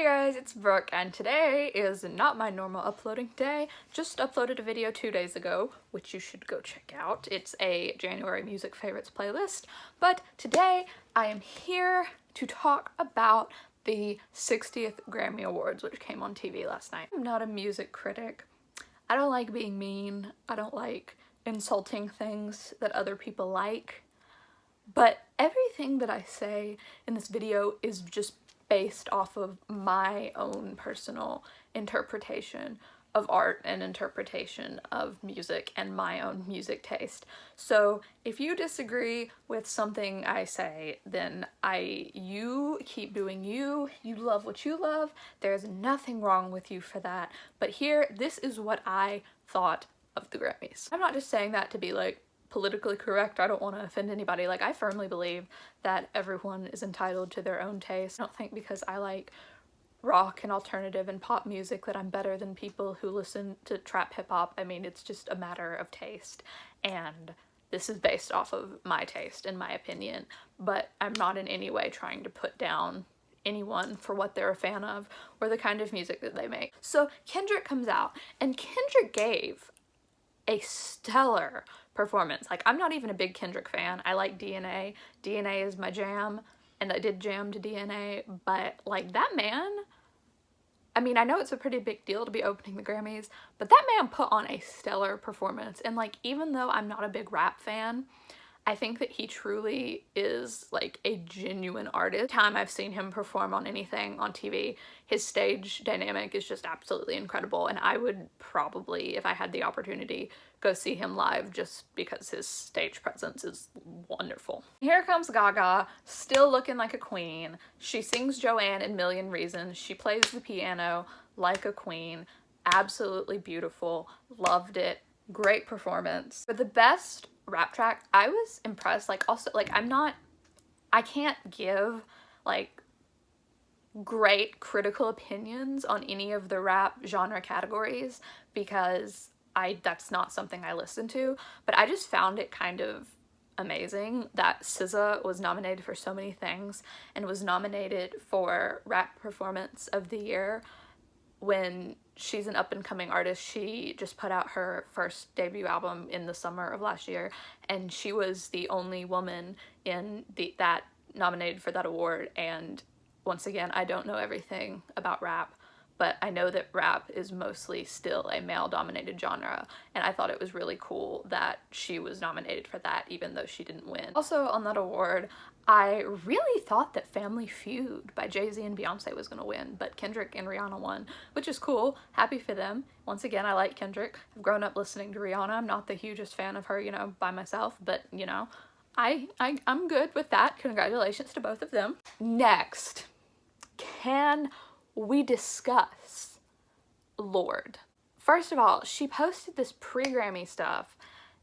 Hey guys, it's Brooke, and today is not my normal uploading day. Just uploaded a video 2 days ago, which you should go check out. It's a January music favorites playlist, but today I am here to talk about the 60th Grammy Awards, which came on TV last night. I'm not a music critic. I don't like being mean. I don't like insulting things that other people like, but everything that I say in this video is just based off of my own personal interpretation of art and interpretation of music and my own music taste. So if you disagree with something I say, then you keep doing you love what you love, there's nothing wrong with you for that. But here, this is what I thought of the Grammys. I'm not just saying that to be like politically correct. I don't want to offend anybody. Like, I firmly believe that everyone is entitled to their own taste. I don't think because I like rock and alternative and pop music that I'm better than people who listen to trap hip hop. I mean, it's just a matter of taste, and this is based off of my taste and my opinion, but I'm not in any way trying to put down anyone for what they're a fan of or the kind of music that they make. So Kendrick comes out, and Kendrick gave a stellar performance. Like, I'm not even a big Kendrick fan. I like DNA. DNA is my jam, and I did jam to DNA, but like, that man, I mean, I know it's a pretty big deal to be opening the Grammys, but that man put on a stellar performance. And like, even though I'm not a big rap fan, I think that he truly is like a genuine artist. Time I've seen him perform on anything on TV, his stage dynamic is just absolutely incredible, and I would probably, if I had the opportunity, go see him live just because his stage presence is wonderful. Here comes Gaga, still looking like a queen. She sings Joanne in Million Reasons. She plays the piano like a queen. Absolutely beautiful. Loved it. Great performance. For the best rap track, I was impressed. Like, also, like, I can't give like great critical opinions on any of the rap genre categories because that's not something I listen to, but I just found it kind of amazing that SZA was nominated for so many things and was nominated for Rap Performance of the Year when she's an up-and-coming artist. She just put out her first debut album in the summer of last year, and she was the only woman in that nominated for that award. And once again, I don't know everything about rap, but I know that rap is mostly still a male-dominated genre, and I thought it was really cool that she was nominated for that even though she didn't win. Also on that award, I really thought that Family Feud by Jay-Z and Beyonce was gonna win, but Kendrick and Rihanna won, which is cool. Happy for them. Once again, I like Kendrick. I've grown up listening to Rihanna. I'm not the hugest fan of her, you know, by myself, but you know, I'm good with that. Congratulations to both of them. Next, can we discuss Lorde? First of all, she posted this pre-Grammy stuff,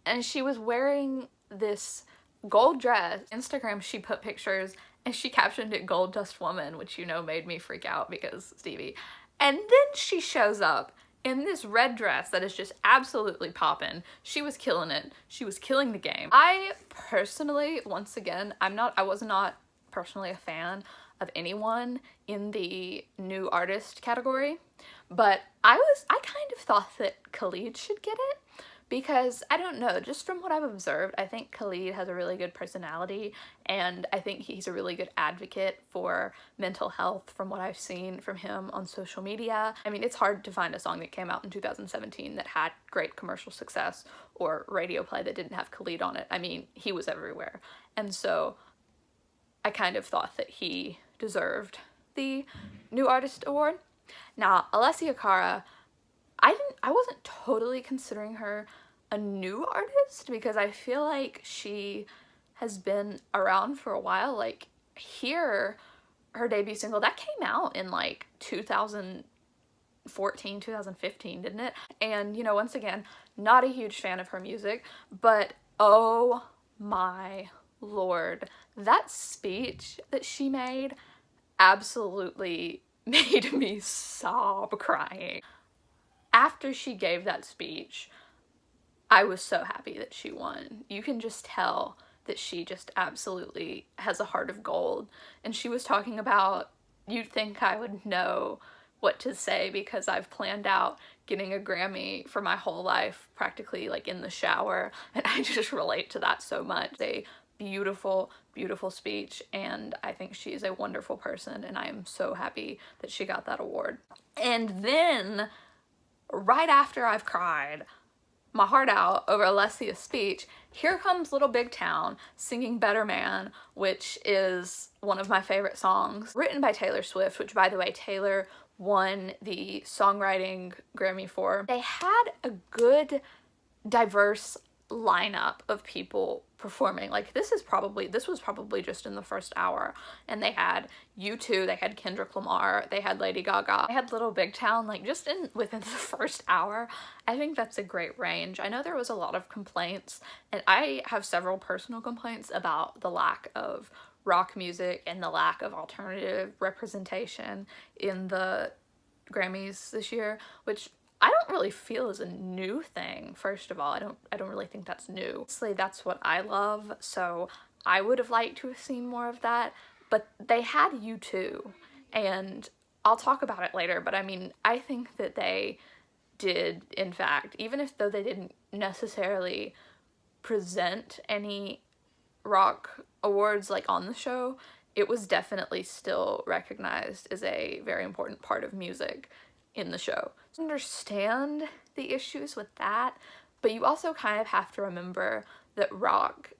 and she was wearing this gold dress. Instagram, she put pictures and she captioned it "Gold Dust Woman," which, you know, made me freak out because Stevie. And then she shows up in this red dress that is just absolutely poppin'. She was killing it. She was killing the game. I personally, once again, I was not personally a fan of anyone in the new artist category, but I kind of thought that Khalid should get it because, I don't know, just from what I've observed, I think Khalid has a really good personality, and I think he's a really good advocate for mental health from what I've seen from him on social media. I mean, it's hard to find a song that came out in 2017 that had great commercial success or radio play that didn't have Khalid on it. I mean, he was everywhere. And so I kind of thought that he deserved the New Artist Award. Now, Alessia Cara, I wasn't totally considering her a new artist because I feel like she has been around for a while. Like, Here, her debut single, that came out in like 2014, 2015, didn't it? And, you know, once again, not a huge fan of her music, but oh my Lord, that speech that she made absolutely made me sob crying. After she gave that speech, I was so happy that she won. You can just tell that she just absolutely has a heart of gold. And she was talking about you'd think I would know what to say because I've planned out getting a Grammy for my whole life, practically like in the shower, and I just relate to that so much. It's a beautiful, beautiful speech, and I think she's a wonderful person, and I am so happy that she got that award. And then, right after I've cried my heart out over Alessia's speech, here comes Little Big Town singing Better Man, which is one of my favorite songs, written by Taylor Swift, which, by the way, Taylor won the songwriting Grammy for. They had a good, diverse lineup of people performing. Like, this was probably just in the first hour, and they had U2, they had Kendrick Lamar, they had Lady Gaga, they had Little Big Town, like just within the first hour. I think that's a great range. I know there was a lot of complaints, and I have several personal complaints about the lack of rock music and the lack of alternative representation in the Grammys this year, which I don't really feel is a new thing. First of all, I don't really think that's new. Honestly, that's what I love, so I would have liked to have seen more of that, but they had U2, and I'll talk about it later, but I mean, I think that they did, in fact, even though they didn't necessarily present any rock awards like on the show, it was definitely still recognized as a very important part of music in the show. So I understand the issues with that, but you also kind of have to remember that rock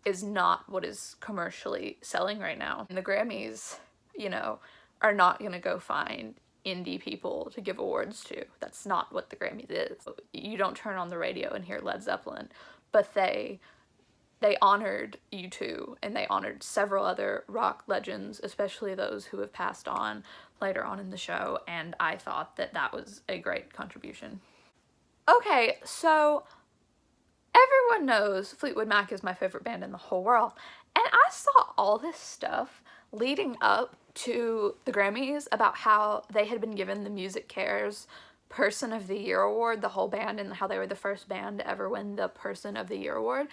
is not what is commercially selling right now. And the Grammys, you know, are not gonna go find indie people to give awards to. That's not what the Grammys is. You don't turn on the radio and hear Led Zeppelin, but they honored U2, and they honored several other rock legends, especially those who have passed on later on in the show, and I thought that that was a great contribution. Okay, so everyone knows Fleetwood Mac is my favorite band in the whole world, and I saw all this stuff leading up to the Grammys about how they had been given the Music Cares Person of the Year award, the whole band, and how they were the first band to ever win the Person of the Year award.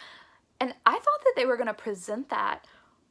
And I thought that they were gonna present that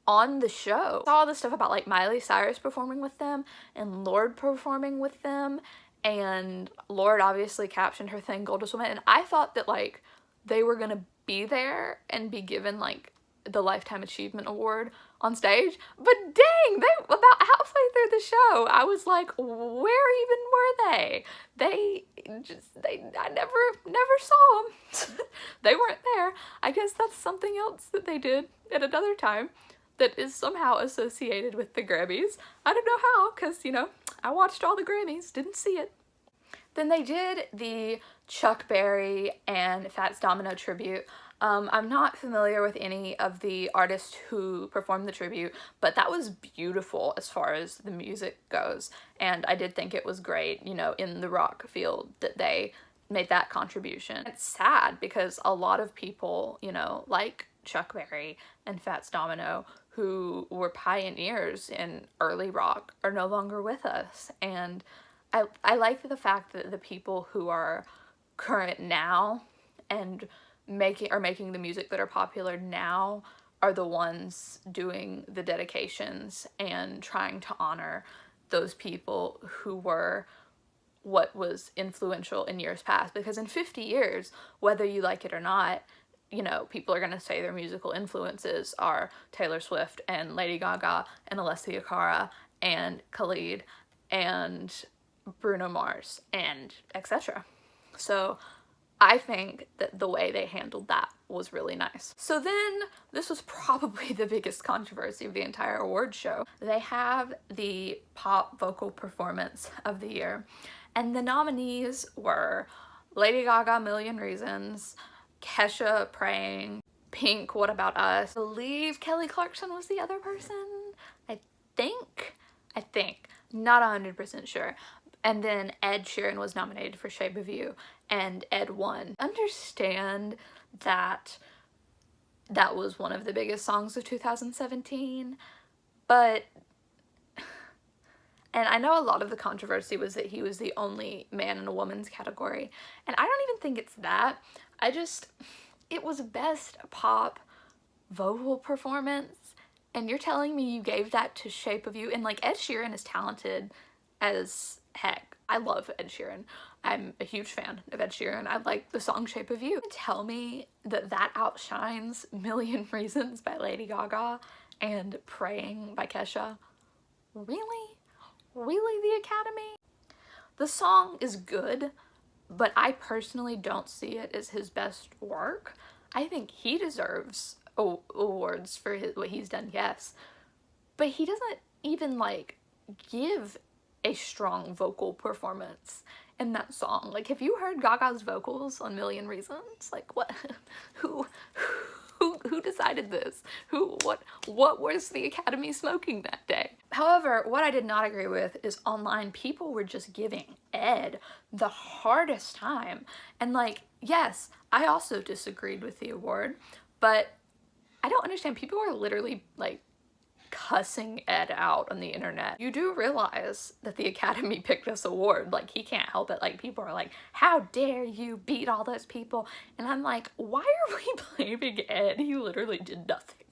on the show. I saw all this stuff about like Miley Cyrus performing with them and Lorde performing with them, and Lorde obviously captioned her thing "Goldest Woman," and I thought that like they were gonna be there and be given like the Lifetime Achievement Award on stage, but dang, they about halfway through the show I was like, where even were they? I never saw them. They weren't there. I guess that's something else that they did at another time that is somehow associated with the Grammys. I don't know how, because, you know, I watched all the Grammys, didn't see it. Then they did the Chuck Berry and Fats Domino tribute. I'm not familiar with any of the artists who performed the tribute, but that was beautiful as far as the music goes, and I did think it was great, you know, in the rock field that they made that contribution. It's sad because a lot of people, you know, like Chuck Berry and Fats Domino, who were pioneers in early rock, are no longer with us, and I like the fact that the people who are current now and making the music that are popular now are the ones doing the dedications and trying to honor those people who were what was influential in years past. Because in 50 years, whether you like it or not, you know, people are going to say their musical influences are Taylor Swift and Lady Gaga and Alessia Cara and Khalid and Bruno Mars and etc. So I think that the way they handled that was really nice. So then, this was probably the biggest controversy of the entire award show. They have the pop vocal performance of the year, and the nominees were Lady Gaga, Million Reasons, Kesha, Praying, Pink, What About Us. I believe Kelly Clarkson was the other person. I think, not 100% sure. And then Ed Sheeran was nominated for Shape of You, and Ed won. Understand that that was one of the biggest songs of 2017, but, and I know a lot of the controversy was that he was the only man in a woman's category, and I don't even think it's that. It was best pop vocal performance, And you're telling me you gave that to Shape of You? And like, Ed Sheeran is talented as heck. I love Ed Sheeran. I'm a huge fan of Ed Sheeran. I like the song Shape of You. Tell me that that outshines Million Reasons by Lady Gaga and Praying by Kesha? Really? Really, the Academy? The song is good, but I personally don't see it as his best work. I think he deserves awards for what he's done, yes, but he doesn't even like give a strong vocal performance in that song. Like, have you heard Gaga's vocals on Million Reasons? Like, what? Who decided this? What was the Academy smoking that day? However, what I did not agree with is online people were just giving Ed the hardest time. And like, yes, I also disagreed with the award, but I don't understand. People are literally like cussing Ed out on the internet. You do realize that the Academy picked this award. Like, he can't help it. Like, people are like, how dare you beat all those people? And I'm like, why are we blaming Ed? He literally did nothing.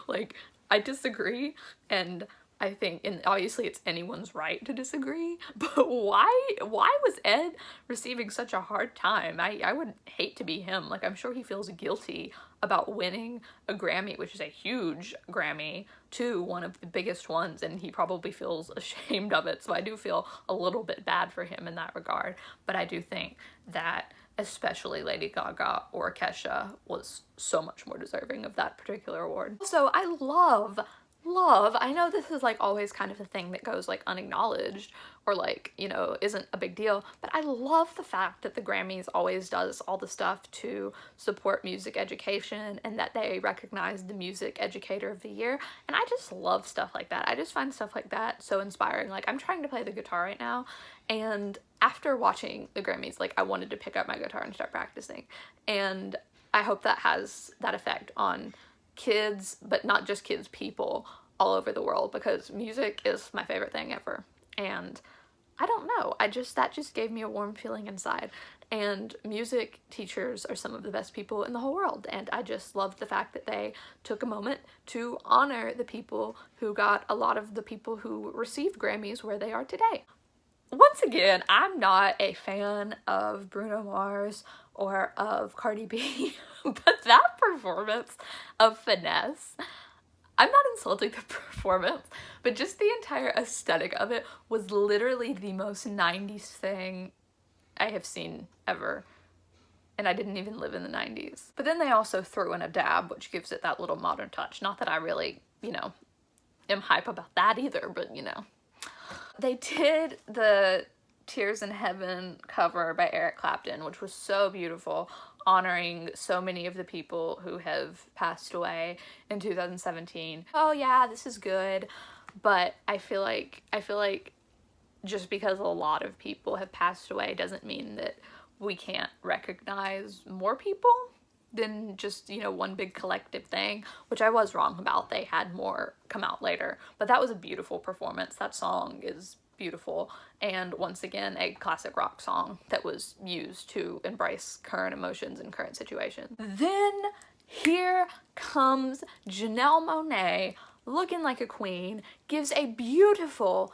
Like, I disagree, and I think, and obviously it's anyone's right to disagree, but why was Ed receiving such a hard time? I would hate to be him. Like, I'm sure he feels guilty about winning a Grammy, which is a huge Grammy, too, one of the biggest ones, and he probably feels ashamed of it. So I do feel a little bit bad for him in that regard, but I do think that especially Lady Gaga or Kesha was so much more deserving of that particular award. So I love, I know this is like always kind of a thing that goes like unacknowledged or like, you know, isn't a big deal, but I love the fact that the Grammys always does all the stuff to support music education and that they recognize the Music Educator of the Year, and I just love stuff like that. I just find stuff like that so inspiring. Like, I'm trying to play the guitar right now, and after watching the Grammys, like, I wanted to pick up my guitar and start practicing, and I hope that has that effect on kids, but not just kids, people all over the world, because music is my favorite thing ever. And I don't know, that just gave me a warm feeling inside. And music teachers are some of the best people in the whole world, and I just love the fact that they took a moment to honor the people who got a lot of the people who received Grammys where they are today. Once again, I'm not a fan of Bruno Mars or of Cardi B, but that performance of Finesse, I'm not insulting the performance, but just the entire aesthetic of it was literally the most 90s thing I have seen ever. And I didn't even live in the 90s. But then they also threw in a dab, which gives it that little modern touch. Not that I really, you know, am hype about that either, but you know. They did the Tears in Heaven cover by Eric Clapton, which was so beautiful, honoring so many of the people who have passed away in 2017. Oh yeah, this is good, but I feel like just because a lot of people have passed away doesn't mean that we can't recognize more people than just, you know, one big collective thing, which I was wrong about. They had more come out later, but that was a beautiful performance. That song is beautiful, and once again, a classic rock song that was used to embrace current emotions and current situations. Then here comes Janelle Monáe, looking like a queen, gives a beautiful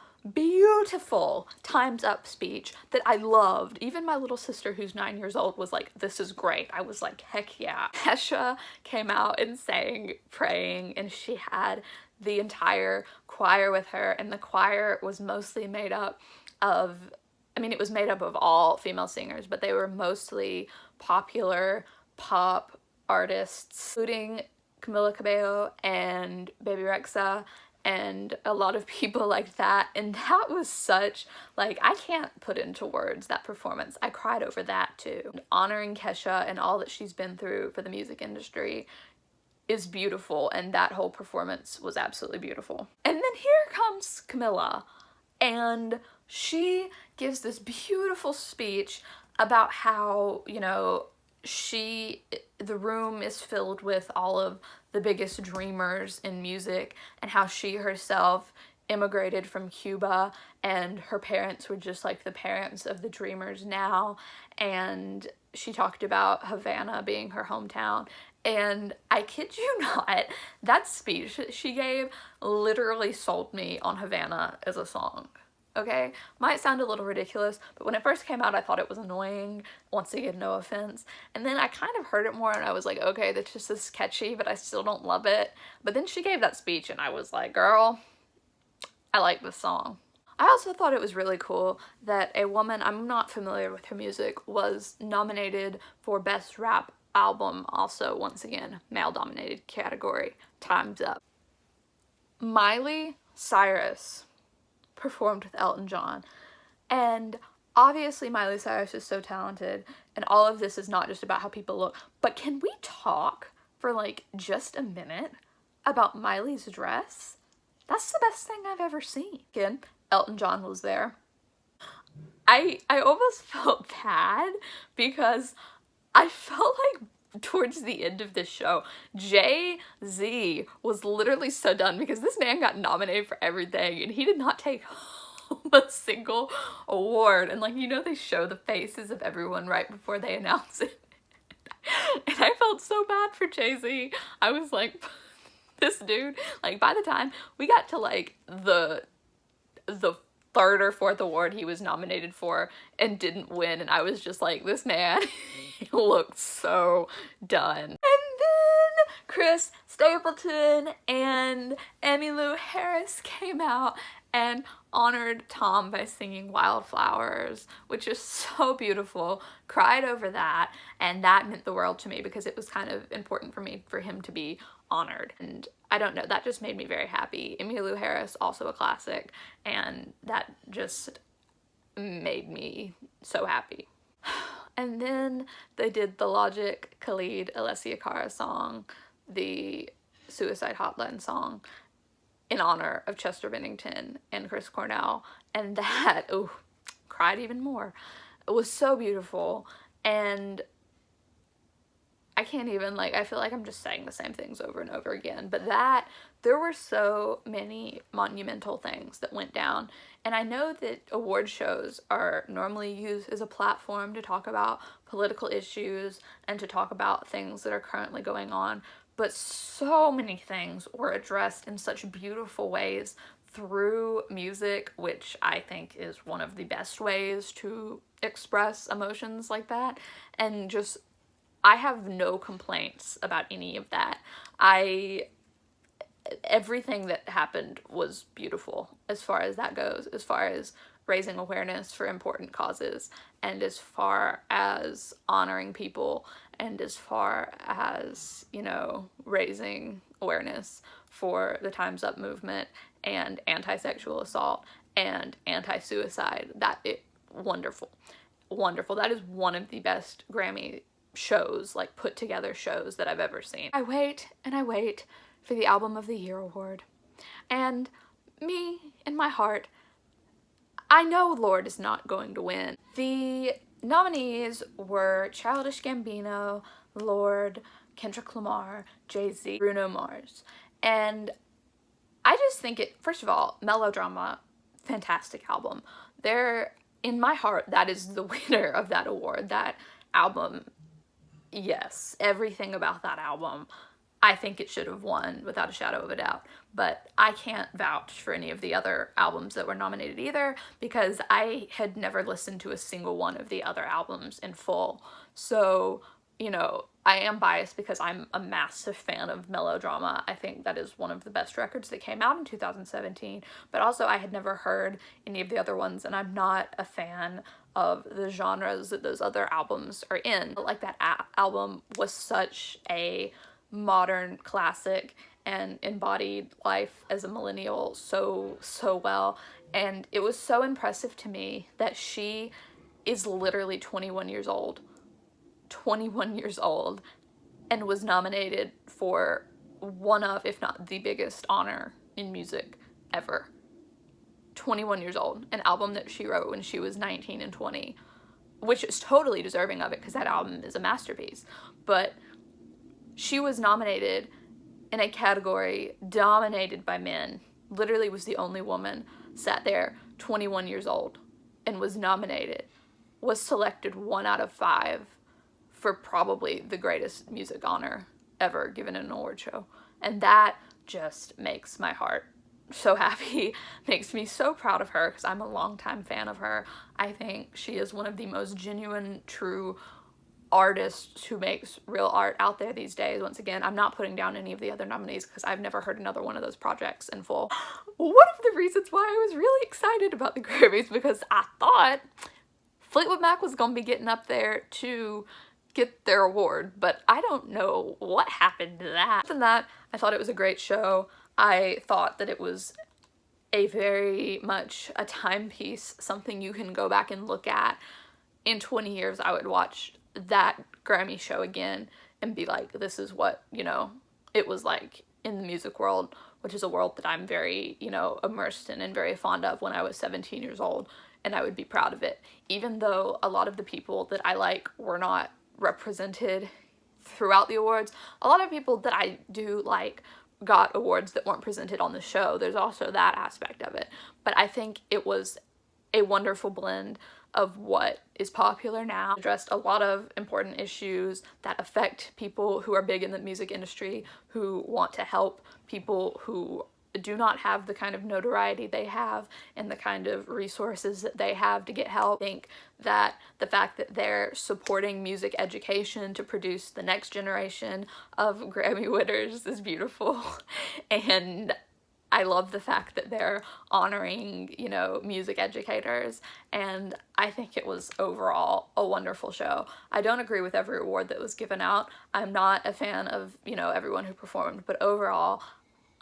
Time's Up speech that I loved. Even my little sister, who's 9 years old, was like, this is great. I was like, heck yeah. Kesha came out and sang Praying, and she had the entire choir with her, and the choir was mostly made up of, I mean, it was made up of all female singers, but they were mostly popular pop artists, including Camila Cabello and Baby Rexha, and a lot of people like that. And that was such, like, I can't put into words that performance. I cried over that too. And honoring Kesha and all that she's been through for the music industry is beautiful, and that whole performance was absolutely beautiful. And then here comes Camila, and she gives this beautiful speech about how, you know, the room is filled with all of the biggest dreamers in music, and how she herself immigrated from Cuba and her parents were just like the parents of the dreamers now. And she talked about Havana being her hometown, And I kid you not, that speech that she gave literally sold me on Havana as a song. Okay? Might sound a little ridiculous, but when it first came out, I thought it was annoying. Once again, no offense. And then I kind of heard it more and I was like, okay, that's just as catchy, but I still don't love it. But then she gave that speech and I was like, girl, I like this song. I also thought it was really cool that a woman, I'm not familiar with her music, was nominated for Best Rap Album, also, once again, male-dominated category. Time's up. Miley Cyrus performed with Elton John, and obviously Miley Cyrus is so talented, and all of this is not just about how people look, but can we talk for like just a minute about Miley's dress? That's the best thing I've ever seen. Again, Elton John was there. I almost felt bad because I felt like towards the end of this show, Jay-Z was literally so done because this man got nominated for everything and he did not take home a single award. And like, you know, they show the faces of everyone right before they announce it. And I felt so bad for Jay-Z. I was like, this dude, like by the time we got to like the third or fourth award he was nominated for and didn't win, and I was just like, this man looked so done. And then Chris Stapleton and Emmylou Harris came out and honored Tom by singing Wildflowers, which is so beautiful. Cried over that, and that meant the world to me because it was kind of important for me for him to be honored. And I don't know, that just made me very happy. Emmylou Harris, also a classic, and that just made me so happy. And then they did the Logic, Khalid, Alessia Cara song, the Suicide Hotline song, in honor of Chester Bennington and Chris Cornell, and that, oh, cried even more. It was so beautiful, and I can't even, like, I feel like I'm just saying the same things over and over again, but that, there were so many monumental things that went down, and I know that award shows are normally used as a platform to talk about political issues and to talk about things that are currently going on, but so many things were addressed in such beautiful ways through music, which I think is one of the best ways to express emotions like that, and just I have no complaints about any of that. Everything that happened was beautiful as far as that goes, as far as raising awareness for important causes, and as far as honoring people, and as far as, you know, raising awareness for the Time's Up movement and anti-sexual assault and anti-suicide. Wonderful. Wonderful. That is one of the best Grammy shows, like put together shows that I've ever seen. I wait and I wait for the Album of the Year award, and me, in my heart, I know Lorde is not going to win. The nominees were Childish Gambino, Lorde, Kendrick Lamar, Jay-Z, Bruno Mars, and I just think it, first of all, Melodrama, fantastic album. In my heart, that is the winner of that award. That album, yes, everything about that album, I think it should have won without a shadow of a doubt, but I can't vouch for any of the other albums that were nominated either because I had never listened to a single one of the other albums in full. So, you know, I am biased because I'm a massive fan of Melodrama. I think that is one of the best records that came out in 2017, but also I had never heard any of the other ones, and I'm not a fan of the genres that those other albums are in. Like, that album was such a modern classic and embodied life as a millennial so well, and it was so impressive to me that she is literally 21 years old, and was nominated for one of, if not the biggest honor in music ever. 21 years old, an album that she wrote when she was 19 and 20, which is totally deserving of it because that album is a masterpiece, but she was nominated in a category dominated by men. Literally was the only woman, sat there, 21 years old, and was nominated, was selected 1 out of 5 for probably the greatest music honor ever given in an award show. And that just makes my heart so happy, makes me so proud of her because I'm a longtime fan of her. I think she is one of the most genuine, true artists who makes real art out there these days. Once again, I'm not putting down any of the other nominees because I've never heard another one of those projects in full. One of the reasons why I was really excited about the Grammys because I thought Fleetwood Mac was gonna be getting up there to get their award, but I don't know what happened to that. Other than that, I thought it was a great show. I thought that it was a very much a timepiece, something you can go back and look at. In 20 years, I would watch that Grammy show again and be like, this is what, you know, it was like in the music world, which is a world that I'm very, you know, immersed in and very fond of when I was 17 years old, and I would be proud of it. Even though a lot of the people that I like were not represented throughout the awards, a lot of people that I do like got awards that weren't presented on the show. There's also that aspect of it. But I think it was a wonderful blend of what is popular now. Addressed a lot of important issues that affect people who are big in the music industry, who want to help people who do not have the kind of notoriety they have and the kind of resources that they have to get help. I think that the fact that they're supporting music education to produce the next generation of Grammy winners is beautiful. And I love the fact that they're honoring, you know, music educators, and I think it was overall a wonderful show. I don't agree with every award that was given out. I'm not a fan of, you know, everyone who performed, but overall,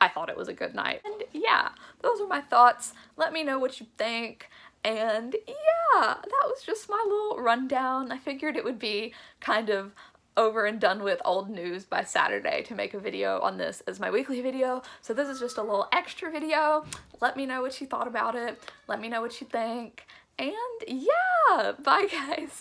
I thought it was a good night. And yeah, those are my thoughts. Let me know what you think. And yeah, that was just my little rundown. I figured it would be kind of over and done with old news by Saturday to make a video on this as my weekly video. So this is just a little extra video. Let me know what you thought about it. Let me know what you think. And yeah, bye guys.